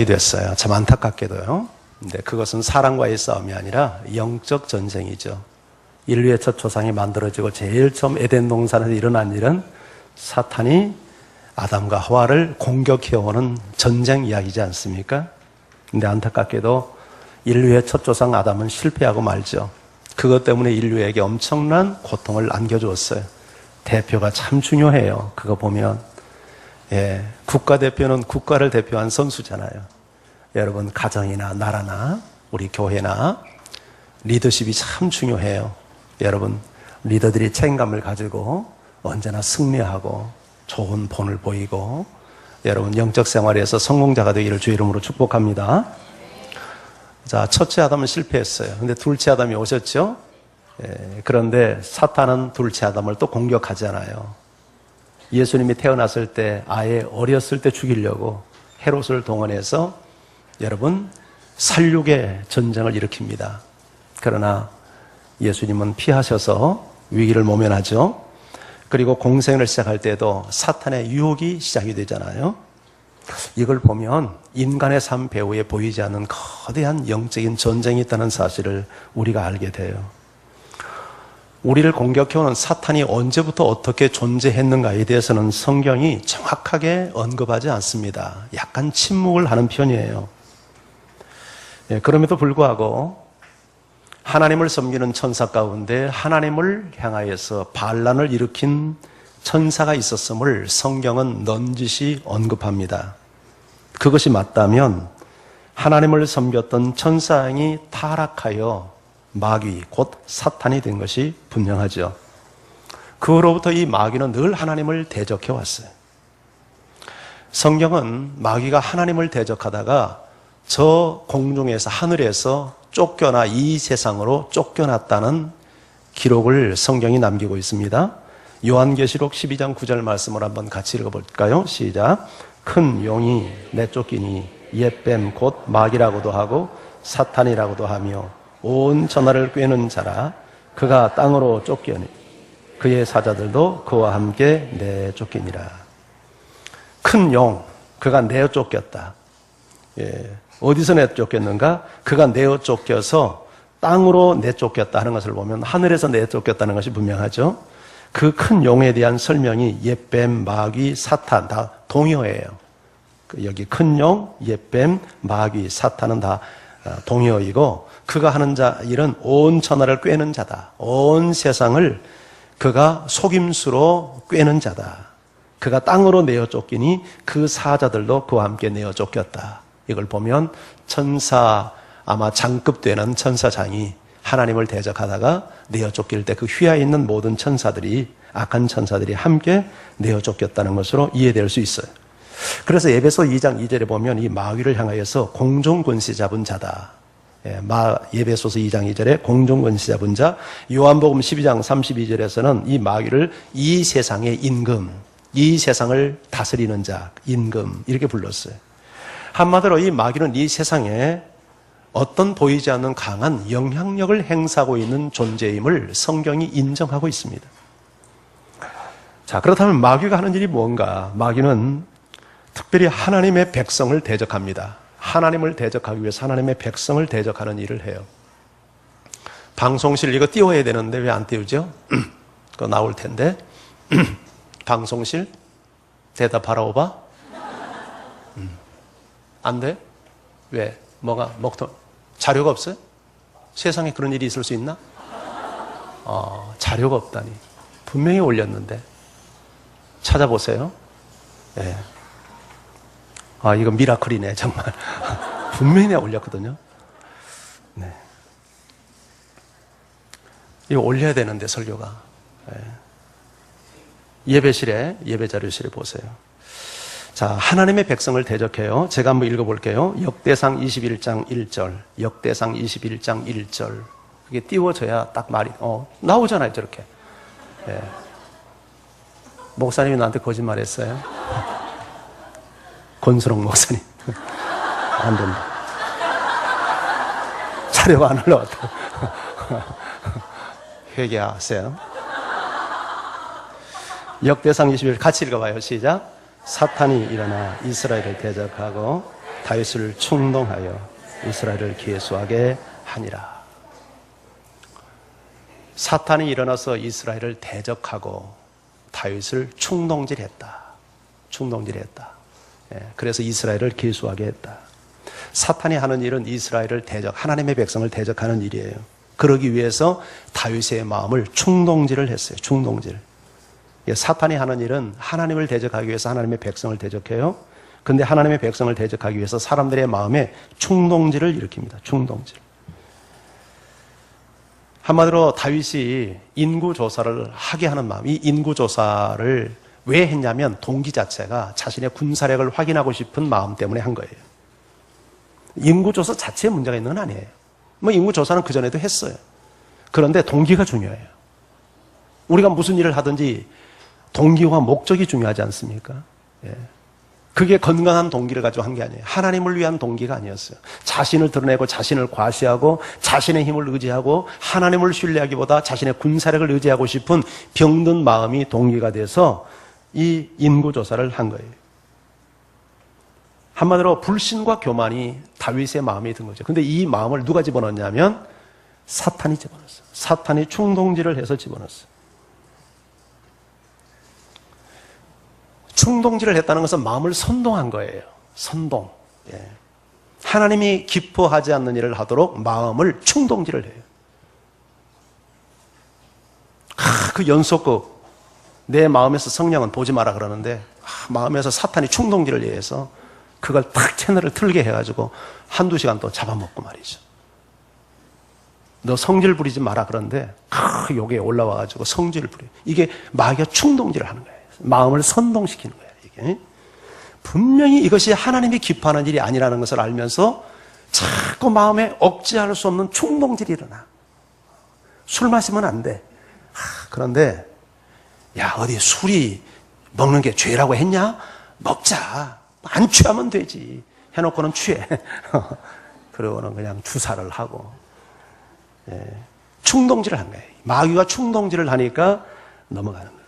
됐어요. 참 안타깝게도요. 근데 그것은 사람과의 싸움이 아니라 영적 전쟁이죠. 인류의 첫 조상이 만들어지고 제일 처음 에덴 동산에서 일어난 일은 사탄이 아담과 하와를 공격해오는 전쟁 이야기지 않습니까? 근데 안타깝게도 인류의 첫 조상 아담은 실패하고 말죠. 그것 때문에 인류에게 엄청난 고통을 안겨주었어요. 대표가 참 중요해요. 그거 보면 국가대표는 국가를 대표한 선수잖아요. 여러분 가정이나 나라나 우리 교회나 리더십이 참 중요해요. 여러분 리더들이 책임감을 가지고 언제나 승리하고 좋은 본을 보이고 여러분 영적 생활에서 성공자가 되기를 주의 이름으로 축복합니다. 자, 첫째 아담은 실패했어요. 근데 둘째 아담이 오셨죠? 그런데 사탄은 둘째 아담을 또 공격하잖아요. 예수님이 태어났을 때 아예 어렸을 때 죽이려고 헤롯을 동원해서 여러분 살육의 전쟁을 일으킵니다. 그러나 예수님은 피하셔서 위기를 모면하죠. 그리고 공생을 시작할 때도 사탄의 유혹이 시작이 되잖아요. 이걸 보면 인간의 삶 배후에 보이지 않는 거대한 영적인 전쟁이 있다는 사실을 우리가 알게 돼요. 우리를 공격해오는 사탄이 언제부터 어떻게 존재했는가에 대해서는 성경이 정확하게 언급하지 않습니다. 약간 침묵을 하는 편이에요. 그럼에도 불구하고 하나님을 섬기는 천사 가운데 하나님을 향하여서 반란을 일으킨 천사가 있었음을 성경은 넌지시 언급합니다. 그것이 맞다면 하나님을 섬겼던 천사양이 타락하여 마귀 곧 사탄이 된 것이 분명하죠. 그 후로부터 이 마귀는 늘 하나님을 대적해 왔어요. 성경은 마귀가 하나님을 대적하다가 저 공중에서 하늘에서 쫓겨나 이 세상으로 쫓겨났다는 기록을 성경이 남기고 있습니다. 요한계시록 12장 9절 말씀을 한번 같이 읽어볼까요? 시작. 큰 용이 내쫓기니 옛뱀 곧 마귀라고도 하고 사탄이라고도 하며 온 천하를 꿰는 자라. 그가 땅으로 쫓겨니 그의 사자들도 그와 함께 내쫓기니라. 큰 용, 그가 내어 쫓겼다. 어디서 내쫓겼는가? 그가 내어 쫓겨서 땅으로 내쫓겼다 하는 것을 보면 하늘에서 내쫓겼다는 것이 분명하죠. 그 큰 용에 대한 설명이 옛뱀, 마귀, 사탄 다 동의어예요. 여기 큰 용, 옛뱀, 마귀, 사탄은 다 동의어이고 그가 하는 자 일은 온 천하를 꿰는 자다. 온 세상을 그가 속임수로 꿰는 자다. 그가 땅으로 내어 쫓기니 그 사자들도 그와 함께 내어 쫓겼다. 이걸 보면 천사 아마 장급 되는 천사장이 하나님을 대적하다가 내어 쫓길 때 그 휘하에 있는 모든 천사들이 악한 천사들이 함께 내어 쫓겼다는 것으로 이해될 수 있어요. 그래서 에베소 2장 2절에 보면 이 마귀를 향하여서 공중권세 잡은 자다. 에베소서 2장 2절에 공중권세 잡은 자, 요한복음 12장 32절에서는 이 마귀를 이 세상의 임금, 이 세상을 다스리는 자, 임금 이렇게 불렀어요. 한마디로 이 마귀는 이 세상에 어떤 보이지 않는 강한 영향력을 행사하고 있는 존재임을 성경이 인정하고 있습니다. 자, 그렇다면 마귀가 하는 일이 뭔가? 마귀는 특별히 하나님의 백성을 대적합니다. 하나님을 대적하기 위해서 하나님의 백성을 대적하는 일을 해요. 방송실 이거 띄워야 되는데 왜 안 띄우죠? 그거 나올 텐데. 방송실 대답하라 오바? 안 돼? 왜? 뭐가? 자료가 없어요? 세상에 그런 일이 있을 수 있나? 자료가 없다니. 분명히 올렸는데. 찾아보세요. 예. 이거 미라클이네, 정말. 분명히 내가 올렸거든요. 네. 이거 올려야 되는데, 설교가. 예. 예배실에, 예배 자료실에 보세요. 자, 하나님의 백성을 대적해요. 제가 한번 읽어볼게요. 역대상 21장 1절. 역대상 21장 1절. 그게 띄워져야 딱 말이, 나오잖아요, 저렇게. 예. 목사님이 나한테 거짓말 했어요. 권수롱 목사님. 안 된다. 자료가 안 올라왔다. 회개하세요. 역대상 21 같이 읽어봐요. 시작. 사탄이 일어나 이스라엘을 대적하고 다윗을 충동하여 이스라엘을 기회수하게 하니라. 사탄이 일어나서 이스라엘을 대적하고 다윗을 충동질했다. 그래서 이스라엘을 기회수하게 했다. 사탄이 하는 일은 이스라엘을 하나님의 백성을 대적하는 일이에요. 그러기 위해서 다윗의 마음을 충동질을 했어요. 충동질. 사탄이 하는 일은 하나님을 대적하기 위해서 하나님의 백성을 대적해요. 근데 하나님의 백성을 대적하기 위해서 사람들의 마음에 충동질을 일으킵니다. 충동질. 한마디로 다윗이 인구조사를 하게 하는 마음, 이 인구조사를 왜 했냐면 동기 자체가 자신의 군사력을 확인하고 싶은 마음 때문에 한 거예요. 인구조사 자체에 문제가 있는 건 아니에요. 인구조사는 그전에도 했어요. 그런데 동기가 중요해요. 우리가 무슨 일을 하든지 동기와 목적이 중요하지 않습니까? 그게 건강한 동기를 가지고 한 게 아니에요. 하나님을 위한 동기가 아니었어요. 자신을 드러내고 자신을 과시하고 자신의 힘을 의지하고 하나님을 신뢰하기보다 자신의 군사력을 의지하고 싶은 병든 마음이 동기가 돼서 이 인구조사를 한 거예요. 한마디로 불신과 교만이 다윗의 마음에 든 거죠. 근데 이 마음을 누가 집어넣냐면 사탄이 집어넣었어요. 사탄이 충동질을 해서 집어넣었어요. 충동질을 했다는 것은 마음을 선동한 거예요. 선동. 하나님이 기뻐하지 않는 일을 하도록 마음을 충동질을 해요. 그 연속극, 내 마음에서 성령은 보지 마라 그러는데 마음에서 사탄이 충동질을 위해서 그걸 탁 채널을 틀게 해가지고 한두 시간 또 잡아먹고 말이죠. 너 성질 부리지 마라 그러는데 요게 올라와가지고 성질을 부려. 이게 마귀가 충동질을 하는 거예요. 마음을 선동시키는 거예요. 이게 분명히 이것이 하나님이 기뻐하는 일이 아니라는 것을 알면서 자꾸 마음에 억제할 수 없는 충동질이 일어나. 술 마시면 안 돼. 그런데 야, 어디 술이 먹는 게 죄라고 했냐? 먹자. 안 취하면 되지. 해놓고는 취해. 그러고는 그냥 주사를 하고. 충동질을 한 거예요. 마귀가 충동질을 하니까 넘어가는 거예요.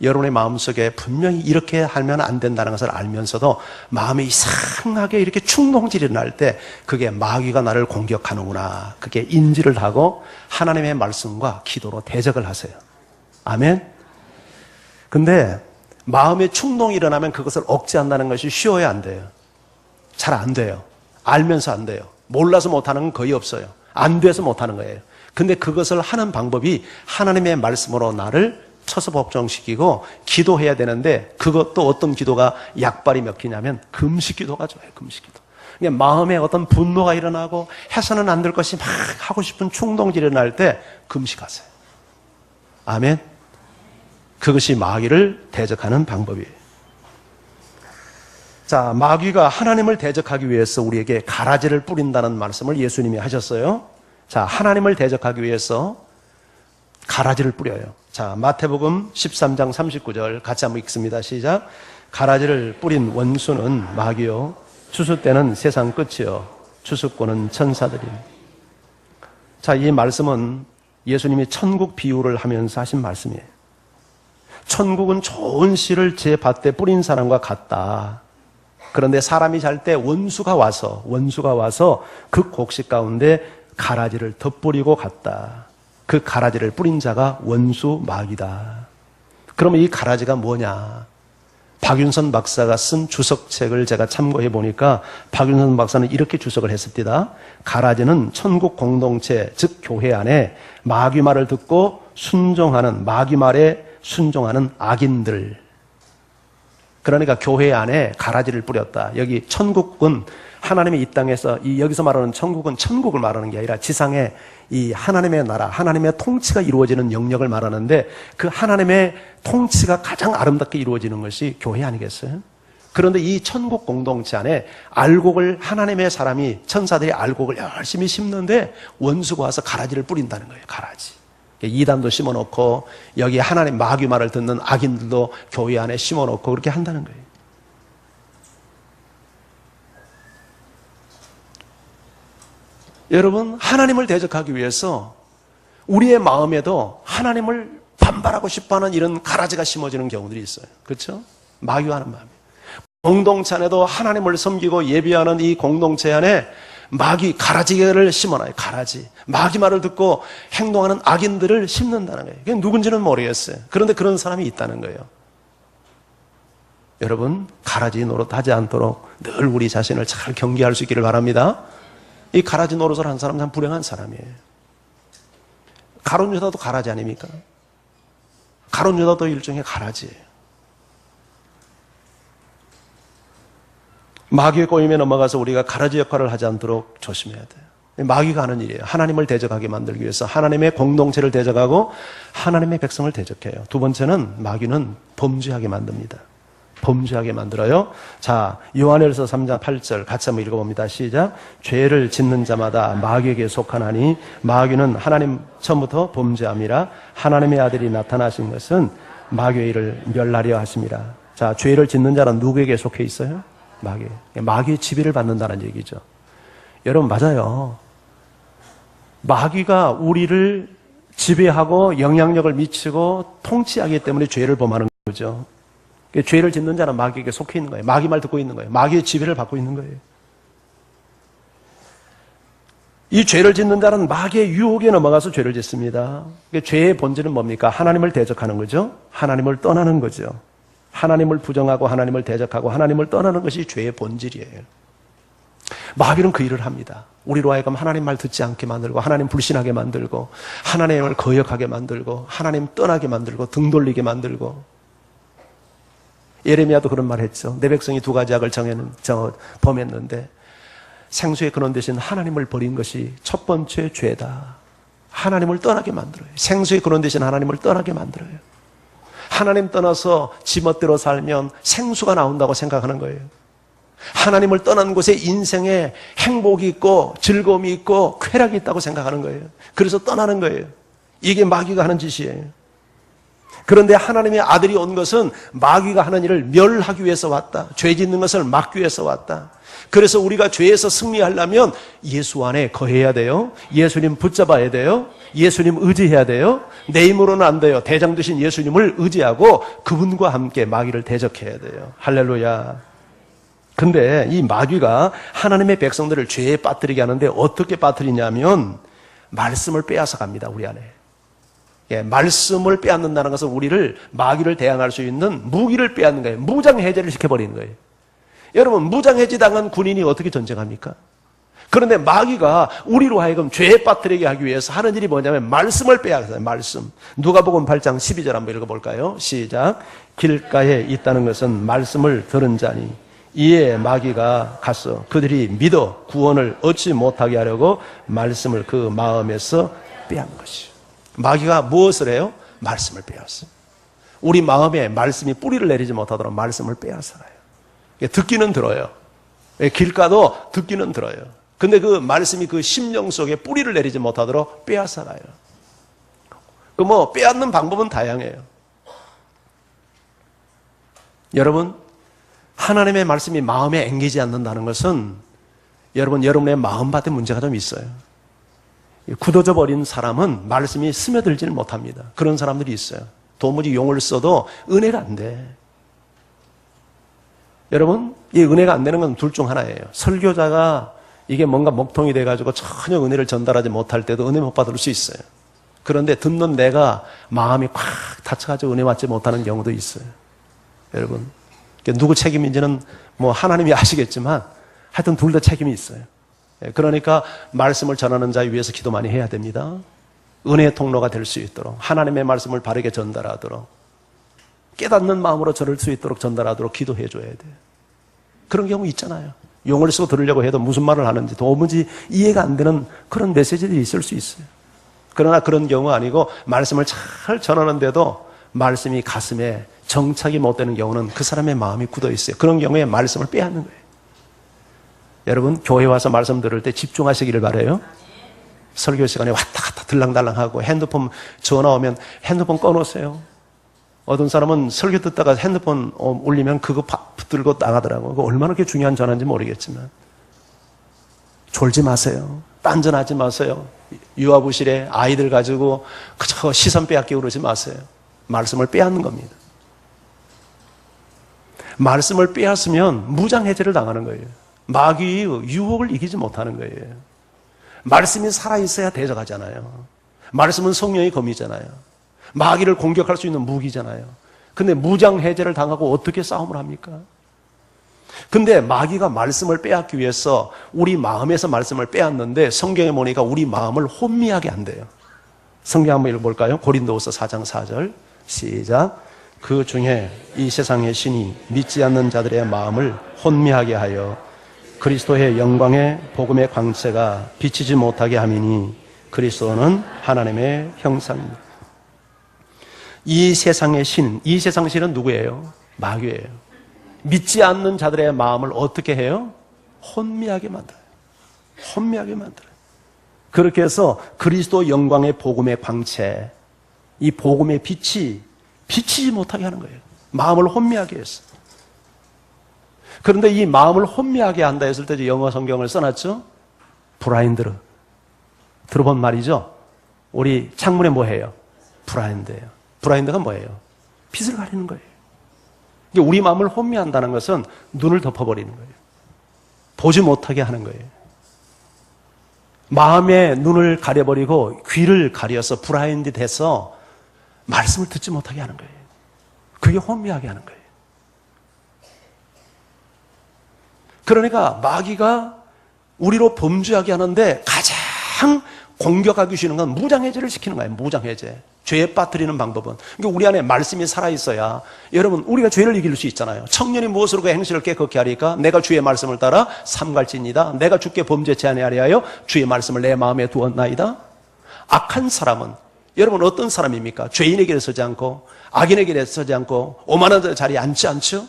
여러분의 마음속에 분명히 이렇게 하면 안 된다는 것을 알면서도 마음이 이상하게 이렇게 충동질이 날 때 그게 마귀가 나를 공격하는구나. 그게 인지를 하고 하나님의 말씀과 기도로 대적을 하세요. 아멘? 근데 마음의 충동이 일어나면 그것을 억제한다는 것이 쉬워야 안 돼요. 잘 안 돼요. 알면서 안 돼요. 몰라서 못하는 건 거의 없어요. 안 돼서 못하는 거예요. 근데 그것을 하는 방법이 하나님의 말씀으로 나를 쳐서 복종시키고 기도해야 되는데 그것도 어떤 기도가 약발이 먹히냐면 금식 기도가 좋아요. 금식 기도. 그러니까 마음에 어떤 분노가 일어나고 해서는 안 될 것이 막 하고 싶은 충동질이 일어날 때 금식하세요. 아멘. 그것이 마귀를 대적하는 방법이에요. 자, 마귀가 하나님을 대적하기 위해서 우리에게 가라지를 뿌린다는 말씀을 예수님이 하셨어요. 자, 하나님을 대적하기 위해서 가라지를 뿌려요. 자, 마태복음 13장 39절 같이 한번 읽습니다. 시작. 가라지를 뿌린 원수는 마귀요, 추수 때는 세상 끝이요, 추수꾼은 천사들이니. 자, 이 말씀은 예수님이 천국 비유를 하면서 하신 말씀이에요. 천국은 좋은 씨를 제 밭에 뿌린 사람과 같다. 그런데 사람이 잘 때 원수가 와서 그 곡식 가운데 가라지를 덧뿌리고 갔다. 그 가라지를 뿌린 자가 원수 마귀다. 그러면 이 가라지가 뭐냐? 박윤선 박사가 쓴 주석책을 제가 참고해 보니까 박윤선 박사는 이렇게 주석을 했습니다. 가라지는 천국 공동체, 즉 교회 안에 마귀 말을 듣고 순종하는, 마귀 말에 순종하는 악인들. 그러니까 교회 안에 가라지를 뿌렸다. 여기 천국은 하나님이 이 땅에서, 여기서 말하는 천국은 천국을 말하는 게 아니라 지상에 이 하나님의 나라, 하나님의 통치가 이루어지는 영역을 말하는데 그 하나님의 통치가 가장 아름답게 이루어지는 것이 교회 아니겠어요? 그런데 이 천국 공동체 안에 알곡을, 하나님의 사람이, 천사들이 알곡을 열심히 심는데 원수가 와서 가라지를 뿌린다는 거예요. 가라지. 이단도 심어놓고 여기 하나님 마귀 말을 듣는 악인들도 교회 안에 심어놓고 그렇게 한다는 거예요. 여러분, 하나님을 대적하기 위해서 우리의 마음에도 하나님을 반발하고 싶어하는 이런 가라지가 심어지는 경우들이 있어요. 그렇죠? 마귀와 하는 마음이. 공동체 안에도 하나님을 섬기고 예배하는 이 공동체 안에 마귀 가라지를 심어놔요. 가라지. 마귀 말을 듣고 행동하는 악인들을 심는다는 거예요. 그게 누군지는 모르겠어요. 그런데 그런 사람이 있다는 거예요. 여러분, 가라지 노릇하지 않도록 늘 우리 자신을 잘 경계할 수 있기를 바랍니다. 이 가라지 노릇을 한 사람은 참 불행한 사람이에요. 가룟 유다도 가라지 아닙니까? 가룟 유다도 일종의 가라지예요. 마귀의 꼬임에 넘어가서 우리가 가라지 역할을 하지 않도록 조심해야 돼요. 마귀가 하는 일이에요. 하나님을 대적하게 만들기 위해서 하나님의 공동체를 대적하고 하나님의 백성을 대적해요. 두 번째는 마귀는 범죄하게 만듭니다. 범죄하게 만들어요. 자, 요한일서 3장 8절 같이 한번 읽어봅니다. 시작. 죄를 짓는 자마다 마귀에게 속하나니 마귀는 하나님 처음부터 범죄함이라 하나님의 아들이 나타나신 것은 마귀의 일을 멸하려 하심이라. 자, 죄를 짓는 자는 누구에게 속해 있어요? 마귀. 마귀의 지배를 받는다는 얘기죠. 여러분, 맞아요. 마귀가 우리를 지배하고 영향력을 미치고 통치하기 때문에 죄를 범하는 거죠. 죄를 짓는 자는 마귀에게 속해 있는 거예요. 마귀 말 듣고 있는 거예요. 마귀의 지배를 받고 있는 거예요. 이 죄를 짓는 자는 마귀의 유혹에 넘어가서 죄를 짓습니다. 죄의 본질은 뭡니까? 하나님을 대적하는 거죠. 하나님을 떠나는 거죠. 하나님을 부정하고 하나님을 대적하고 하나님을 떠나는 것이 죄의 본질이에요. 마귀는 그 일을 합니다. 우리로 하여금 하나님 말 듣지 않게 만들고 하나님 불신하게 만들고 하나님을 거역하게 만들고 하나님 떠나게 만들고 등 돌리게 만들고. 예레미야도 그런 말 했죠. 내 백성이 두 가지 악을 범했는데 생수의 근원 대신 하나님을 버린 것이 첫 번째 죄다. 하나님을 떠나게 만들어요. 생수의 근원 대신 하나님을 떠나게 만들어요. 하나님 떠나서 지멋대로 살면 생수가 나온다고 생각하는 거예요. 하나님을 떠난 곳에 인생에 행복이 있고 즐거움이 있고 쾌락이 있다고 생각하는 거예요. 그래서 떠나는 거예요. 이게 마귀가 하는 짓이에요. 그런데 하나님의 아들이 온 것은 마귀가 하는 일을 멸하기 위해서 왔다. 죄 짓는 것을 막기 위해서 왔다. 그래서 우리가 죄에서 승리하려면 예수 안에 거해야 돼요. 예수님 붙잡아야 돼요. 예수님 의지해야 돼요. 내 힘으로는 안 돼요. 대장 되신 예수님을 의지하고 그분과 함께 마귀를 대적해야 돼요. 할렐루야. 근데 이 마귀가 하나님의 백성들을 죄에 빠뜨리게 하는데 어떻게 빠뜨리냐면 말씀을 빼앗아 갑니다. 우리 안에. 말씀을 빼앗는다는 것은 우리를 마귀를 대항할 수 있는 무기를 빼앗는 거예요. 무장해제를 시켜버리는 거예요. 여러분, 무장해제 당한 군인이 어떻게 전쟁합니까? 그런데 마귀가 우리로 하여금 죄에 빠뜨리게 하기 위해서 하는 일이 뭐냐면 말씀을 빼앗아요. 말씀. 누가복음 8장 12절 한번 읽어볼까요? 시작. 길가에 있다는 것은 말씀을 들은 자니 이에 마귀가 가서 그들이 믿어 구원을 얻지 못하게 하려고 말씀을 그 마음에서 빼앗는 것이요. 마귀가 무엇을 해요? 말씀을 빼앗어요. 우리 마음에 말씀이 뿌리를 내리지 못하도록 말씀을 빼앗아요. 듣기는 들어요. 길가도 듣기는 들어요. 근데 그 말씀이 그 심령 속에 뿌리를 내리지 못하도록 빼앗아가요. 빼앗는 방법은 다양해요. 여러분, 하나님의 말씀이 마음에 앵기지 않는다는 것은 여러분의 마음밭에 문제가 좀 있어요. 굳어져 버린 사람은 말씀이 스며들지를 못합니다. 그런 사람들이 있어요. 도무지 용을 써도 은혜가 안 돼. 여러분, 이 은혜가 안 되는 건 둘 중 하나예요. 설교자가 이게 뭔가 먹통이 돼가지고 전혀 은혜를 전달하지 못할 때도 은혜 못 받을 수 있어요. 그런데 듣는 내가 마음이 콱 다쳐가지고 은혜 받지 못하는 경우도 있어요. 여러분, 누구 책임인지는 하나님이 아시겠지만 하여튼 둘 다 책임이 있어요. 그러니까 말씀을 전하는 자 위해서 기도 많이 해야 됩니다. 은혜의 통로가 될 수 있도록, 하나님의 말씀을 바르게 전달하도록, 깨닫는 마음으로 전할 수 있도록 전달하도록 기도해 줘야 돼요. 그런 경우 있잖아요. 용을 쓰고 들으려고 해도 무슨 말을 하는지 도무지 이해가 안 되는 그런 메시지들이 있을 수 있어요. 그러나 그런 경우 아니고 말씀을 잘 전하는데도 말씀이 가슴에 정착이 못 되는 경우는 그 사람의 마음이 굳어 있어요. 그런 경우에 말씀을 빼앗는 거예요. 여러분, 교회 와서 말씀 들을 때 집중하시기를 바라요. 설교 시간에 왔다 갔다 들랑달랑하고 핸드폰 전화 오면 핸드폰 꺼놓으세요. 어떤 사람은 설교 듣다가 핸드폰 울리면 그거 붙들고 나가더라고요. 그거 얼마나 그게 중요한 전화인지 모르겠지만 졸지 마세요. 딴전하지 마세요. 유아부실에 아이들 가지고 그저 시선 빼앗기고 그러지 마세요. 말씀을 빼앗는 겁니다. 말씀을 빼앗으면 무장해제를 당하는 거예요. 마귀의 유혹을 이기지 못하는 거예요. 말씀이 살아있어야 대적하잖아요. 말씀은 성령의 검이잖아요. 마귀를 공격할 수 있는 무기잖아요. 근데 무장해제를 당하고 어떻게 싸움을 합니까? 근데 마귀가 말씀을 빼앗기 위해서 우리 마음에서 말씀을 빼앗는데 성경에 보니까 우리 마음을 혼미하게 한대요. 성경 한번 읽어볼까요? 고린도후서 4장 4절 시작. 그 중에 이 세상의 신이 믿지 않는 자들의 마음을 혼미하게 하여 그리스도의 영광의 복음의 광채가 비치지 못하게 함이니 그리스도는 하나님의 형상입니다. 이 세상의 신, 이 세상 신은 누구예요? 마귀예요. 믿지 않는 자들의 마음을 어떻게 해요? 혼미하게 만들어요. 혼미하게 만들어요. 그렇게 해서 그리스도 영광의 복음의 광채, 이 복음의 빛이 비치지 못하게 하는 거예요. 마음을 혼미하게 해서. 그런데 이 마음을 혼미하게 한다 했을 때 영어 성경을 써놨죠? 브라인드로. 들어본 말이죠? 우리 창문에 뭐 해요? 브라인드예요. 브라인드가 뭐예요? 빛을 가리는 거예요. 우리 마음을 혼미한다는 것은 눈을 덮어버리는 거예요. 보지 못하게 하는 거예요. 마음의 눈을 가려버리고 귀를 가려서 브라인드 돼서 말씀을 듣지 못하게 하는 거예요. 그게 혼미하게 하는 거예요. 그러니까 마귀가 우리로 범죄하게 하는데 가장 공격하기 쉬운 건 무장해제를 시키는 거예요. 무장해제. 죄에 빠뜨리는 방법은. 그러니까 우리 안에 말씀이 살아있어야 여러분 우리가 죄를 이길 수 있잖아요. 청년이 무엇으로 그 행실을 깨끗게 하리까? 내가 주의 말씀을 따라 삼갈지니이다. 내가 주께 범죄치 아니하리하여 주의 말씀을 내 마음에 두었나이다. 악한 사람은 여러분 어떤 사람입니까? 죄인에게 서지 않고 악인에게 서지 않고 오만한 자리에 앉지 않죠?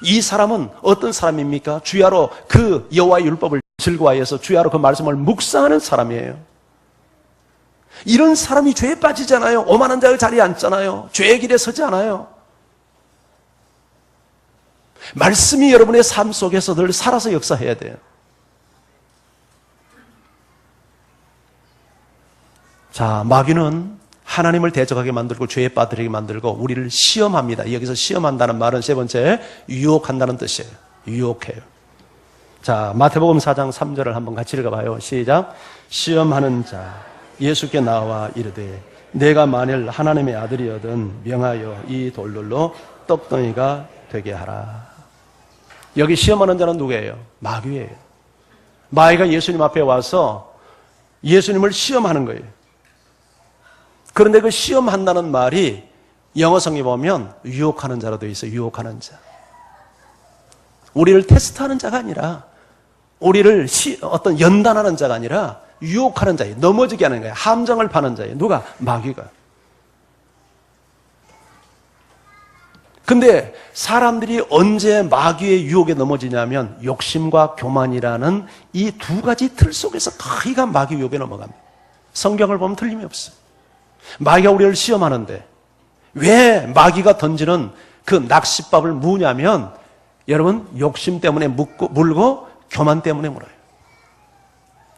이 사람은 어떤 사람입니까? 주야로 그 여호와의 율법을 즐거워해서 주야로 그 말씀을 묵상하는 사람이에요. 이런 사람이 죄에 빠지잖아요. 오만한 자의 자리에 앉잖아요. 죄의 길에 서지 않아요. 말씀이 여러분의 삶 속에서 늘 살아서 역사해야 돼요. 자, 마귀는 하나님을 대적하게 만들고 죄에 빠뜨리게 만들고 우리를 시험합니다. 여기서 시험한다는 말은 세 번째 유혹한다는 뜻이에요. 유혹해요. 자, 마태복음 4장 3절을 한번 같이 읽어봐요. 시작. 시험하는 자 예수께 나와 이르되 내가 만일 하나님의 아들이거든 명하여 이 돌들로 떡덩이가 되게 하라. 여기 시험하는 자는 누구예요? 마귀예요. 마귀가 예수님 앞에 와서 예수님을 시험하는 거예요. 그런데 그 시험한다는 말이 영어 성경에 보면 유혹하는 자로 되어 있어요. 유혹하는 자. 우리를 테스트하는 자가 아니라 우리를 어떤 연단하는 자가 아니라 유혹하는 자예요. 넘어지게 하는 거예요. 함정을 파는 자예요. 누가? 마귀가. 근데 사람들이 언제 마귀의 유혹에 넘어지냐면 욕심과 교만이라는 이 두 가지 틀 속에서 거의가 마귀 유혹에 넘어갑니다. 성경을 보면 틀림이 없어요. 마귀가 우리를 시험하는데 왜 마귀가 던지는 그 낚싯밥을 무냐면 여러분 욕심 때문에 물고 교만 때문에 물어요.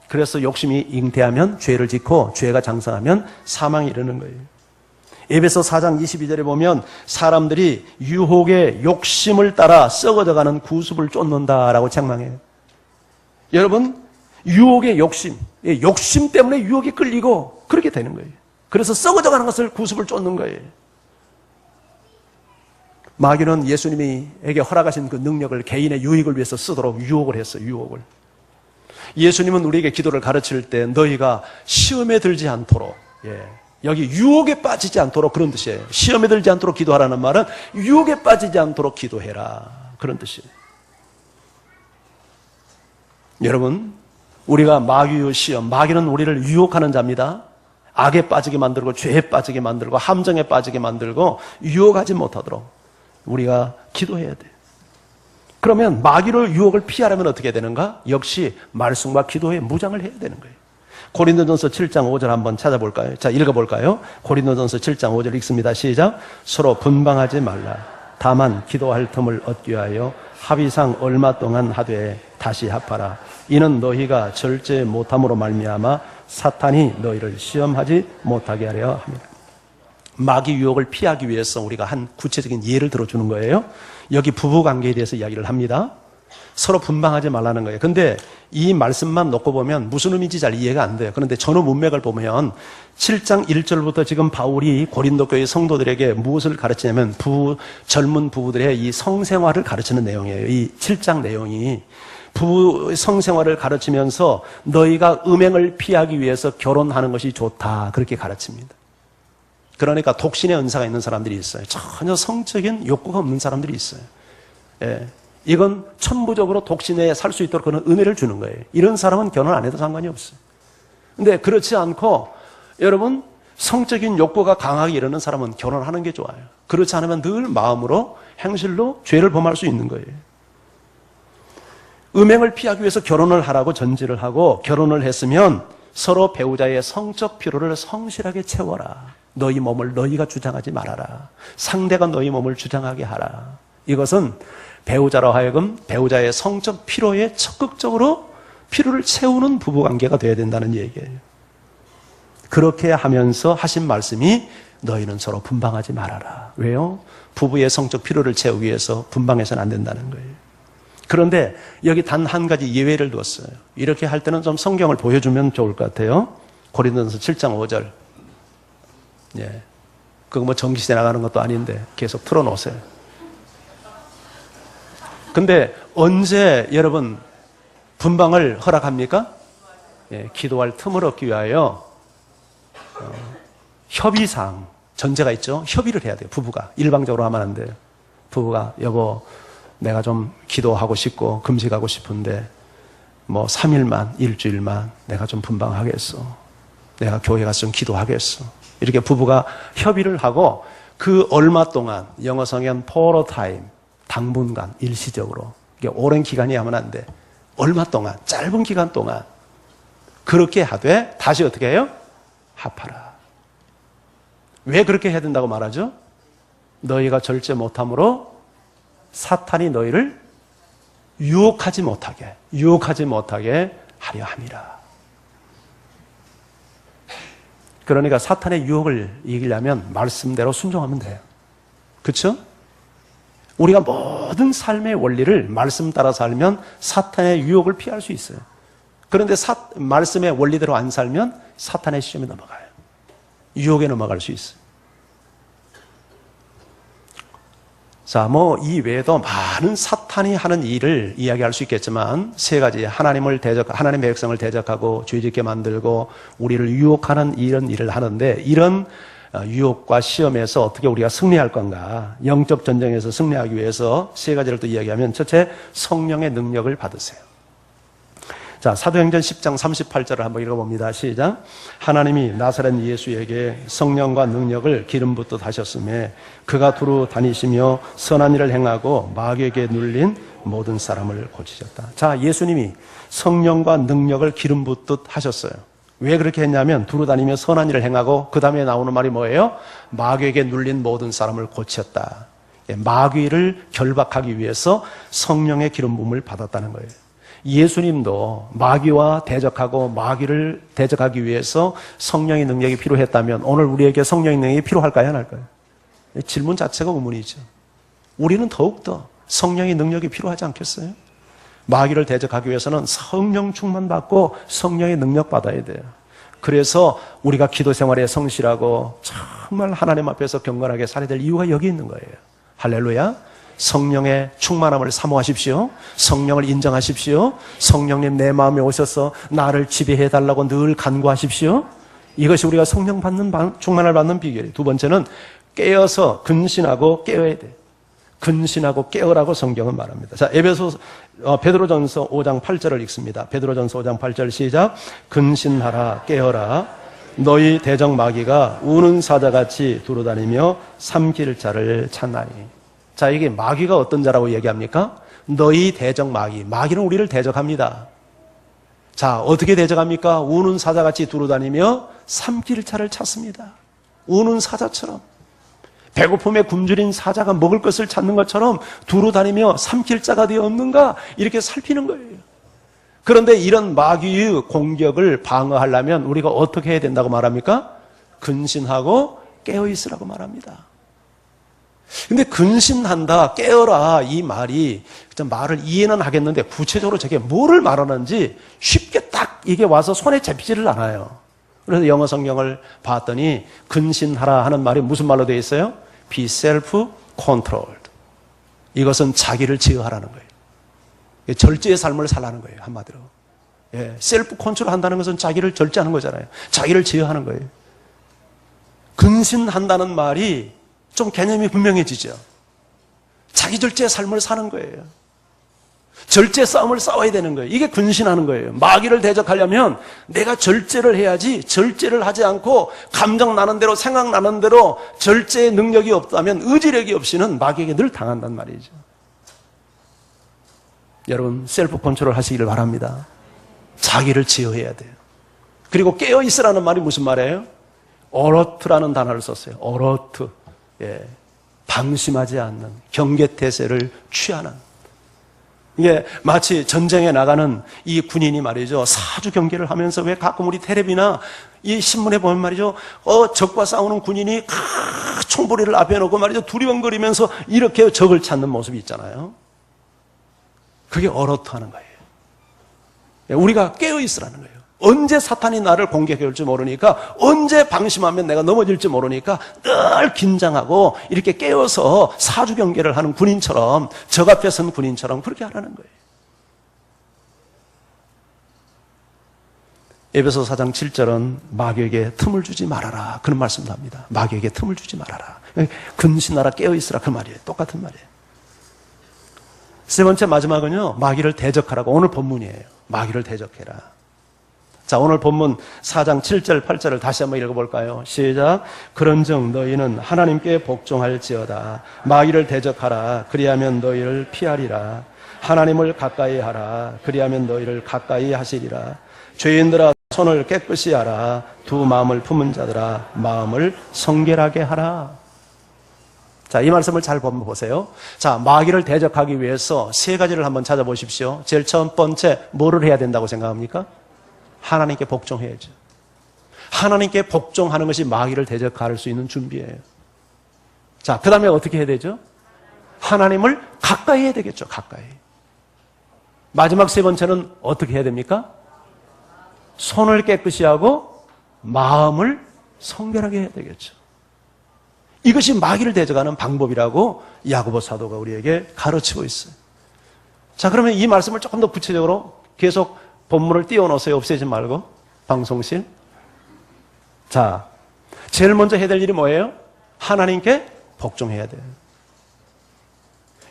그래서 욕심이 잉태하면 죄를 짓고 죄가 장성하면 사망에 이르는 거예요. 에베소 4장 22절에 보면 사람들이 유혹의 욕심을 따라 썩어져가는 구습을 쫓는다라고 책망해요. 여러분 유혹의 욕심 때문에 유혹에 끌리고 그렇게 되는 거예요. 그래서 썩어져가는 것을 구습을 쫓는 거예요. 마귀는 예수님에게 허락하신 그 능력을 개인의 유익을 위해서 쓰도록 유혹을 했어요. 유혹을. 예수님은 우리에게 기도를 가르칠 때 너희가 시험에 들지 않도록 여기 유혹에 빠지지 않도록 그런 뜻이에요. 시험에 들지 않도록 기도하라는 말은 유혹에 빠지지 않도록 기도해라 그런 뜻이에요. 여러분 우리가 마귀의 시험, 마귀는 우리를 유혹하는 자입니다. 악에 빠지게 만들고 죄에 빠지게 만들고 함정에 빠지게 만들고 유혹하지 못하도록 우리가 기도해야 돼요. 그러면 마귀의 유혹을 피하려면 어떻게 되는가? 역시 말씀과 기도에 무장을 해야 되는 거예요. 고린도전서 7장 5절 한번 찾아볼까요? 자, 읽어볼까요? 고린도전서 7장 5절 읽습니다. 시작. 서로 분방하지 말라. 다만 기도할 틈을 얻기 위하여 합의상 얼마 동안 하되 다시 합하라. 이는 너희가 절제 못함으로 말미암아 사탄이 너희를 시험하지 못하게 하려 합니다. 마귀 유혹을 피하기 위해서 우리가 한 구체적인 예를 들어주는 거예요. 여기 부부관계에 대해서 이야기를 합니다. 서로 분방하지 말라는 거예요. 근데 이 말씀만 놓고 보면 무슨 의미인지 잘 이해가 안 돼요. 그런데 전후 문맥을 보면 7장 1절부터 지금 바울이 고린도 교회 성도들에게 무엇을 가르치냐면 젊은 부부들의 이 성생활을 가르치는 내용이에요. 이 7장 내용이 부부 성생활을 가르치면서 너희가 음행을 피하기 위해서 결혼하는 것이 좋다, 그렇게 가르칩니다. 그러니까 독신의 은사가 있는 사람들이 있어요. 전혀 성적인 욕구가 없는 사람들이 있어요. 예. 이건 천부적으로 독신에 살 수 있도록 그런 은혜를 주는 거예요. 이런 사람은 결혼 안 해도 상관이 없어요. 근데 그렇지 않고 여러분 성적인 욕구가 강하게 이르는 사람은 결혼하는 게 좋아요. 그렇지 않으면 늘 마음으로 행실로 죄를 범할 수 있는 거예요. 음행을 피하기 위해서 결혼을 하라고 전제를 하고 결혼을 했으면 서로 배우자의 성적 필요를 성실하게 채워라. 너희 몸을 너희가 주장하지 말아라. 상대가 너희 몸을 주장하게 하라. 이것은 배우자로 하여금 배우자의 성적 필요에 적극적으로 필요를 채우는 부부관계가 되어야 된다는 얘기예요. 그렇게 하면서 하신 말씀이 너희는 서로 분방하지 말아라. 왜요? 부부의 성적 필요를 채우기 위해서 분방해서는 안 된다는 거예요. 그런데 여기 단 한 가지 예외를 두었어요. 이렇게 할 때는 좀 성경을 보여주면 좋을 것 같아요. 고린도전서 7장 5절. 예. 그거 뭐 전기시대 나가는 것도 아닌데 계속 틀어놓으세요. 근데 언제 여러분 분방을 허락합니까? 예, 기도할 틈을 얻기 위하여 협의상 전제가 있죠. 협의를 해야 돼요. 부부가 일방적으로 하면 안 돼요. 부부가 여보 내가 좀 기도하고 싶고 금식하고 싶은데 뭐 3일만 일주일만 내가 좀 분방하겠어. 내가 교회 가서 좀 기도하겠어. 이렇게 부부가 협의를 하고 그 얼마 동안 영어 성경 for a time 당분간 일시적으로 이게 오랜 기간이 하면 안 돼. 얼마 동안 짧은 기간 동안 그렇게 하되 다시 어떻게 해요? 합하라. 왜 그렇게 해야 된다고 말하죠? 너희가 절제 못함으로 사탄이 너희를 유혹하지 못하게 하려 함이라. 그러니까 사탄의 유혹을 이기려면 말씀대로 순종하면 돼요. 그렇죠? 우리가 모든 삶의 원리를 말씀 따라 살면 사탄의 유혹을 피할 수 있어요. 그런데 말씀의 원리대로 안 살면 사탄의 시험에 넘어가요. 유혹에 넘어갈 수 있어요. 자, 뭐 이 외에도 많은 사탄이 하는 일을 이야기할 수 있겠지만 세 가지 하나님의 백성을 대적하고 죄짓게 만들고 우리를 유혹하는 이런 일을 하는데 이런 유혹과 시험에서 어떻게 우리가 승리할 건가? 영적 전쟁에서 승리하기 위해서 세 가지를 또 이야기하면 첫째, 성령의 능력을 받으세요. 자, 사도행전 10장 38절을 한번 읽어봅니다. 시작. 하나님이 나사렛 예수에게 성령과 능력을 기름 붓듯 하셨으며 그가 두루 다니시며 선한 일을 행하고 마귀에게 눌린 모든 사람을 고치셨다. 자, 예수님이 성령과 능력을 기름 붓듯 하셨어요. 왜 그렇게 했냐면 두루 다니며 선한 일을 행하고 그 다음에 나오는 말이 뭐예요? 마귀에게 눌린 모든 사람을 고쳤다. 마귀를 결박하기 위해서 성령의 기름 부음을 받았다는 거예요. 예수님도 마귀와 대적하고 마귀를 대적하기 위해서 성령의 능력이 필요했다면 오늘 우리에게 성령의 능력이 필요할까요? 안 할까요? 질문 자체가 의문이죠. 우리는 더욱더 성령의 능력이 필요하지 않겠어요? 마귀를 대적하기 위해서는 성령 충만 받고 성령의 능력 받아야 돼요. 그래서 우리가 기도 생활에 성실하고 정말 하나님 앞에서 경건하게 살아야 될 이유가 여기 있는 거예요. 할렐루야. 성령의 충만함을 사모하십시오. 성령을 인정하십시오. 성령님 내 마음에 오셔서 나를 지배해달라고 늘 간구하십시오. 이것이 우리가 성령 충만을 받는 비결이에요. 두 번째는 깨어서 근신하고 깨어야 돼요. 근신하고 깨어라고 성경은 말합니다. 자, 베드로전서 5장 8절을 읽습니다. 베드로전서 5장 8절 시작. 근신하라 깨어라 너희 대적 마귀가 우는 사자같이 두루다니며 삼킬 자를 찾나니. 자, 이게 마귀가 어떤 자라고 얘기합니까? 너희 대적 마귀. 마귀는 우리를 대적합니다. 자, 어떻게 대적합니까? 우는 사자같이 두루다니며 삼킬 자를 찾습니다. 우는 사자처럼. 배고픔에 굶주린 사자가 먹을 것을 찾는 것처럼 두루다니며 삼킬 자가 되어 없는가 이렇게 살피는 거예요. 그런데 이런 마귀의 공격을 방어하려면 우리가 어떻게 해야 된다고 말합니까? 근신하고 깨어있으라고 말합니다. 근데 근신한다, 깨어라 이 말이 말을 이해는 하겠는데 구체적으로 저게 뭐를 말하는지 쉽게 딱 이게 와서 손에 잡히지를 않아요. 그래서 영어 성경을 봤더니 근신하라 하는 말이 무슨 말로 되어 있어요? Be self-controlled. 이것은 자기를 제어하라는 거예요. 절제의 삶을 살라는 거예요, 한마디로. 예, 셀프 컨트롤 한다는 것은 자기를 절제하는 거잖아요. 자기를 제어하는 거예요. 근신한다는 말이 좀 개념이 분명해지죠. 자기 절제의 삶을 사는 거예요. 절제 싸움을 싸워야 되는 거예요. 이게 근신하는 거예요. 마귀를 대적하려면 내가 절제를 해야지, 절제를 하지 않고 감정 나는 대로 생각나는 대로 절제의 능력이 없다면 의지력이 없이는 마귀에게 늘 당한단 말이죠. 여러분 셀프 컨트롤 하시기를 바랍니다. 자기를 제어해야 돼요. 그리고 깨어 있으라는 말이 무슨 말이에요? 어러트라는 단어를 썼어요. 어러트. 예. 방심하지 않는 경계태세를 취하는. 이게 마치 전쟁에 나가는 이 군인이 말이죠. 사주 경계를 하면서 왜 가끔 우리 텔레비나 이 신문에 보면 말이죠. 적과 싸우는 군인이 총보리를 앞에 놓고 말이죠. 두리번거리면서 이렇게 적을 찾는 모습이 있잖아요. 그게 어러트 하는 거예요. 우리가 깨어 있으라는 거예요. 언제 사탄이 나를 공격해 올지 모르니까, 언제 방심하면 내가 넘어질지 모르니까 늘 긴장하고 이렇게 깨어서 사주 경계를 하는 군인처럼, 적 앞에 선 군인처럼 그렇게 하라는 거예요. 에베소 4장 7절은 마귀에게 틈을 주지 말아라, 그런 말씀도 합니다. 마귀에게 틈을 주지 말아라. 근신하라, 깨어 있으라, 그 말이에요. 똑같은 말이에요. 세 번째 마지막은요, 마귀를 대적하라고. 오늘 본문이에요. 마귀를 대적해라. 자, 오늘 본문 4장 7절 8절을 다시 한번 읽어볼까요? 시작. 그런즉 너희는 하나님께 복종할지어다. 마귀를 대적하라. 그리하면 너희를 피하리라. 하나님을 가까이 하라. 그리하면 너희를 가까이 하시리라. 죄인들아 손을 깨끗이 하라. 두 마음을 품은 자들아 마음을 성결하게 하라. 자, 이 말씀을 잘 보세요. 자, 마귀를 대적하기 위해서 세 가지를 한번 찾아보십시오. 제일 첫 번째, 뭐를 해야 된다고 생각합니까? 하나님께 복종해야죠. 하나님께 복종하는 것이 마귀를 대적할 수 있는 준비예요. 자, 그 다음에 어떻게 해야 되죠? 하나님을 가까이 해야 되겠죠. 가까이. 마지막 세 번째는 어떻게 해야 됩니까? 손을 깨끗이 하고 마음을 성결하게 해야 되겠죠. 이것이 마귀를 대적하는 방법이라고 야고보 사도가 우리에게 가르치고 있어요. 자, 그러면 이 말씀을 조금 더 구체적으로 계속 본문을 띄워놓으세요. 없애지 말고. 방송실. 자, 제일 먼저 해야 될 일이 뭐예요? 하나님께 복종해야 돼요.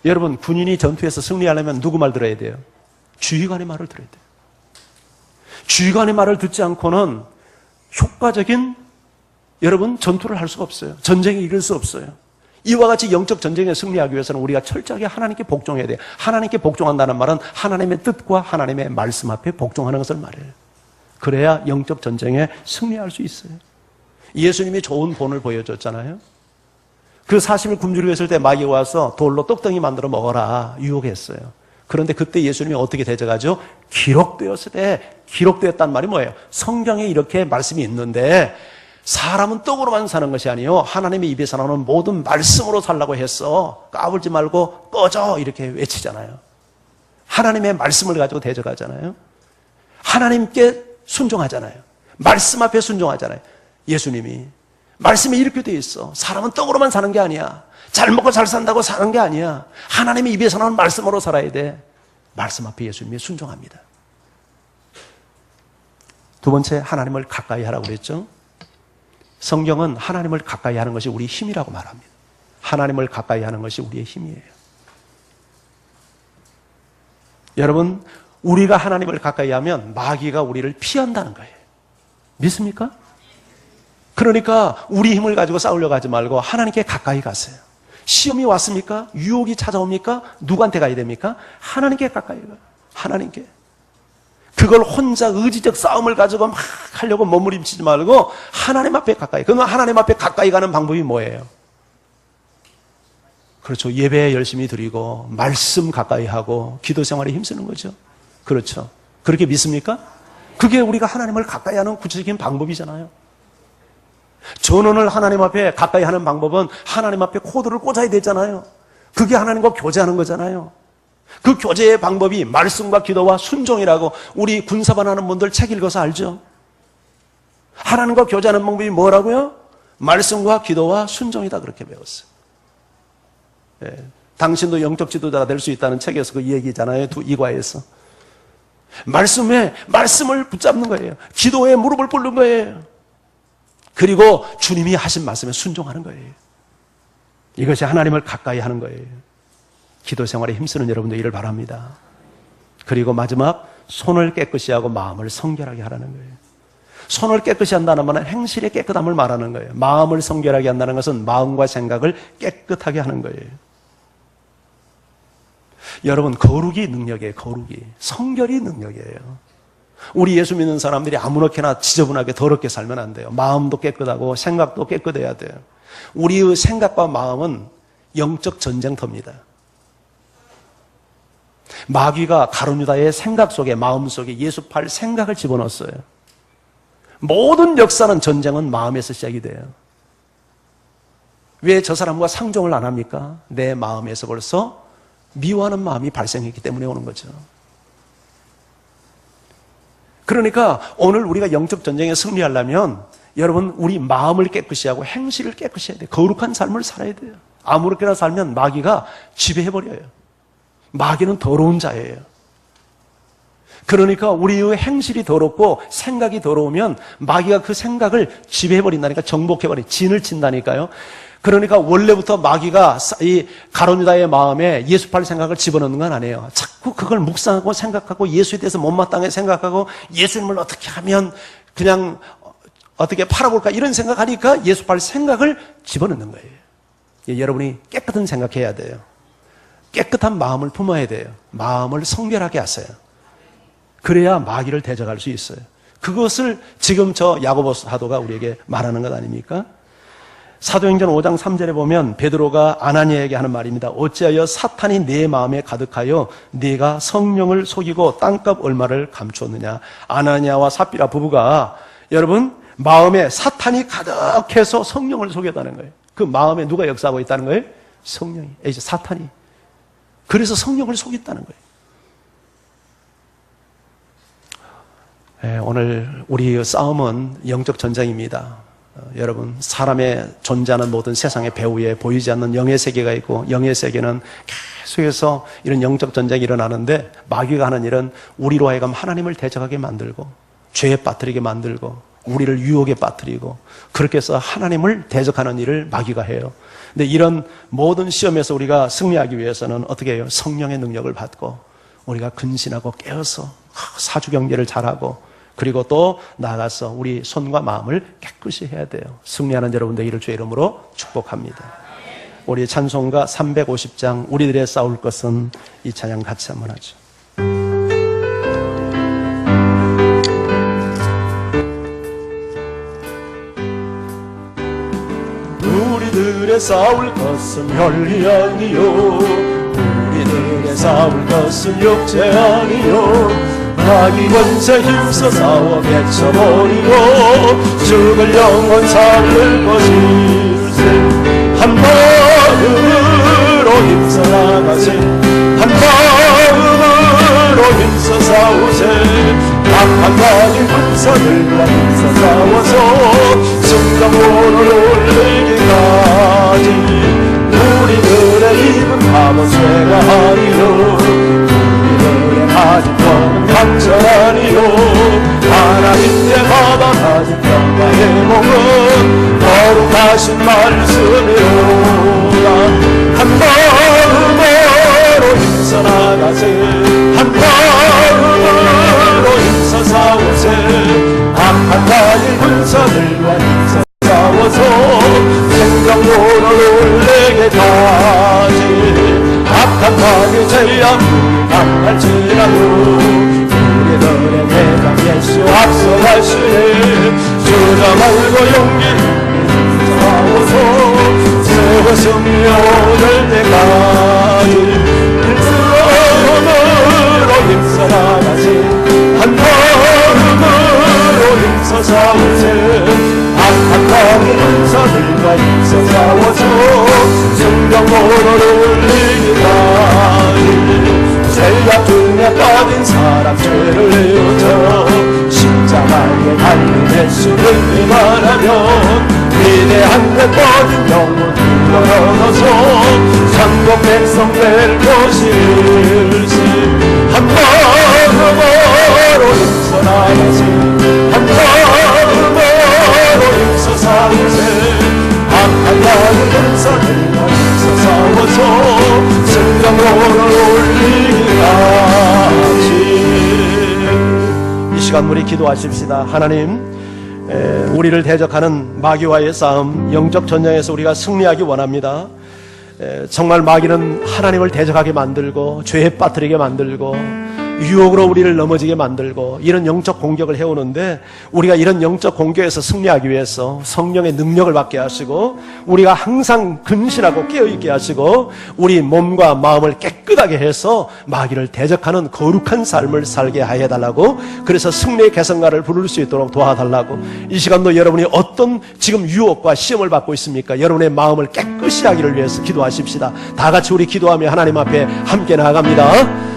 여러분, 군인이 전투에서 승리하려면 누구 말 들어야 돼요? 주의관의 말을 들어야 돼요. 주의관의 말을 듣지 않고는 효과적인 여러분 전투를 할 수가 없어요. 전쟁에 이길 수 없어요. 이와 같이 영적 전쟁에 승리하기 위해서는 우리가 철저하게 하나님께 복종해야 돼요. 하나님께 복종한다는 말은 하나님의 뜻과 하나님의 말씀 앞에 복종하는 것을 말해요. 그래야 영적 전쟁에 승리할 수 있어요. 예수님이 좋은 본을 보여줬잖아요. 그 40일 굶주리고 있을 때 마귀가 와서 돌로 떡덩이 만들어 먹어라 유혹했어요. 그런데 그때 예수님이 어떻게 대적하죠? 기록되었을 때, 기록되었단 말이 뭐예요? 성경에 이렇게 말씀이 있는데 사람은 떡으로만 사는 것이 아니요 하나님의 입에서 나오는 모든 말씀으로 살라고 했어. 까불지 말고 꺼져 이렇게 외치잖아요. 하나님의 말씀을 가지고 대적하잖아요. 하나님께 순종하잖아요. 말씀 앞에 순종하잖아요. 예수님이 말씀이 이렇게 돼 있어. 사람은 떡으로만 사는 게 아니야. 잘 먹고 잘 산다고 사는 게 아니야. 하나님의 입에서 나오는 말씀으로 살아야 돼. 말씀 앞에 예수님이 순종합니다. 두 번째, 하나님을 가까이 하라고 그랬죠. 성경은 하나님을 가까이 하는 것이 우리의 힘이라고 말합니다. 하나님을 가까이 하는 것이 우리의 힘이에요. 여러분, 우리가 하나님을 가까이 하면 마귀가 우리를 피한다는 거예요. 믿습니까? 그러니까 우리 힘을 가지고 싸우려고 하지 말고 하나님께 가까이 가세요. 시험이 왔습니까? 유혹이 찾아옵니까? 누구한테 가야 됩니까? 하나님께 가까이 가요. 하나님께. 그걸 혼자 의지적 싸움을 가지고 막 하려고 몸부림치지 말고 하나님 앞에 가까이. 그러면 하나님 앞에 가까이 가는 방법이 뭐예요? 그렇죠. 예배 열심히 드리고 말씀 가까이 하고 기도 생활에 힘쓰는 거죠. 그렇죠. 그렇게 믿습니까? 그게 우리가 하나님을 가까이 하는 구체적인 방법이잖아요. 전원을 하나님 앞에 가까이 하는 방법은 하나님 앞에 코드를 꽂아야 되잖아요. 그게 하나님과 교제하는 거잖아요. 그 교제의 방법이 말씀과 기도와 순종이라고 우리 군사반 하는 분들 책 읽어서 알죠? 하나님과 교제하는 방법이 뭐라고요? 말씀과 기도와 순종이다, 그렇게 배웠어요. 예, 당신도 영적 지도자가 될 수 있다는 책에서 그 얘기잖아요. 이과에서. 말씀을 붙잡는 거예요. 기도에 무릎을 꿇는 거예요. 그리고 주님이 하신 말씀에 순종하는 거예요. 이것이 하나님을 가까이 하는 거예요. 기도 생활에 힘쓰는 여러분들 이를 바랍니다. 그리고 마지막, 손을 깨끗이 하고 마음을 성결하게 하라는 거예요. 손을 깨끗이 한다는 말은 행실의 깨끗함을 말하는 거예요. 마음을 성결하게 한다는 것은 마음과 생각을 깨끗하게 하는 거예요. 여러분, 거룩이 능력이에요. 거룩이. 성결이 능력이에요. 우리 예수 믿는 사람들이 아무렇게나 지저분하게 더럽게 살면 안 돼요. 마음도 깨끗하고 생각도 깨끗해야 돼요. 우리의 생각과 마음은 영적 전쟁터입니다. 마귀가 가룟유다의 생각 속에, 마음 속에 예수팔 생각을 집어넣었어요. 모든 역사는, 전쟁은 마음에서 시작이 돼요. 왜 저 사람과 상종을 안 합니까? 내 마음에서 벌써 미워하는 마음이 발생했기 때문에 오는 거죠. 그러니까 오늘 우리가 영적 전쟁에 승리하려면 여러분, 우리 마음을 깨끗이 하고 행실을 깨끗이 해야 돼요. 거룩한 삶을 살아야 돼요. 아무렇게나 살면 마귀가 지배해버려요. 마귀는 더러운 자예요. 그러니까 우리의 행실이 더럽고 생각이 더러우면 마귀가 그 생각을 지배해버린다니까, 정복해버린, 진을 친다니까요. 그러니까 원래부터 마귀가 이 가룟유다의 마음에 예수팔 생각을 집어넣는 건 아니에요. 자꾸 그걸 묵상하고 생각하고 예수에 대해서 못마땅하게 생각하고 예수님을 어떻게 하면 그냥 어떻게 팔아볼까 이런 생각하니까 예수팔 생각을 집어넣는 거예요. 여러분이 깨끗한 생각해야 돼요. 깨끗한 마음을 품어야 돼요. 마음을 성결하게 하세요. 그래야 마귀를 대적할 수 있어요. 그것을 지금 저 야고보 사도가 우리에게 말하는 것 아닙니까? 사도행전 5장 3절에 보면 베드로가 아나니아에게 하는 말입니다. 어찌하여 사탄이 내 마음에 가득하여 네가 성령을 속이고 땅값 얼마를 감추었느냐. 아나니아와 삽비라 부부가 여러분 마음에 사탄이 가득해서 성령을 속였다는 거예요. 그 마음에 누가 역사하고 있다는 거예요? 성령이, 이제 사탄이. 그래서 성령을 속였다는 거예요. 오늘 우리의 싸움은 영적 전쟁입니다. 여러분, 사람의 존재하는 모든 세상의 배후에 보이지 않는 영의 세계가 있고, 영의 세계는 계속해서 이런 영적 전쟁이 일어나는데, 마귀가 하는 일은 우리로 하여금 하나님을 대적하게 만들고 죄에 빠뜨리게 만들고 우리를 유혹에 빠뜨리고, 그렇게 해서 하나님을 대적하는 일을 마귀가 해요. 근데 이런 모든 시험에서 우리가 승리하기 위해서는 어떻게 해요? 성령의 능력을 받고 우리가 근신하고 깨어서 사주경계를 잘하고, 그리고 또 나아가서 우리 손과 마음을 깨끗이 해야 돼요. 승리하는 여러분들 이를 주의 이름으로 축복합니다. 우리 찬송가 350장 우리들의 싸울 것은, 이 찬양 같이 한번 하죠. 우리들의 싸울 것은 혈이 아니요, 우리들의 싸울 것은 육체 아니요, 마귀 권세 힘써 싸워 맺혀버리고 죽을 영혼 살릴 것일세. 한 마음으로 힘써 나가세, 한 마음으로 힘써 싸우세. 악한 가진 군사들과 힘써 싸워서 승전문을 올리기까지. 우리들의 입은 바보 죄가 아니요, 가진 것은 강철 아니요, 하나님께 받아가진 평강의 복은 거룩하신 말씀이로다. 한 마음으로 힘써 나가세, 한 마음으로 힘써 싸우세. 악한 가진 군사들과 힘써 싸워서 생명론을 올리게까지. 악한 마귀 죄악 강할지라도 우리들의 대장 예수 앞서가시네. 주저 말고 용기 싸워서 세워 승리 얻을 때까지. 일성으로 힘써 나가시, 한 마음으로 힘써 싸우세. 악한 마귀 싸워서 성령으로 울리기까지 죄가 등에 빠진 사람 죄를 내어줘 십자가에 달린 예수를 말하면 위대한 데 뻗은 영혼 열어서 천국 백성 될 것일지 한 걸음으로 용서나가지 한 걸음으로 용서사세 악한 나를 용서들면서 싸워서 성령으로 올리기까지. 이 시간 우리 기도하십시다. 하나님, 우리를 대적하는 마귀와의 싸움, 영적 전쟁에서 우리가 승리하기 원합니다. 정말 마귀는 하나님을 대적하게 만들고 죄에 빠뜨리게 만들고 유혹으로 우리를 넘어지게 만들고 이런 영적 공격을 해오는데, 우리가 이런 영적 공격에서 승리하기 위해서 성령의 능력을 받게 하시고 우리가 항상 근신하고 깨어있게 하시고 우리 몸과 마음을 깨끗하게 해서 마귀를 대적하는 거룩한 삶을 살게 하여 달라고, 그래서 승리의 개성가를 부를 수 있도록 도와달라고. 이 시간도 여러분이 어떤 지금 유혹과 시험을 받고 있습니까? 여러분의 마음을 깨끗이 하기를 위해서 기도하십시다. 다 같이 우리 기도하며 하나님 앞에 함께 나아갑니다.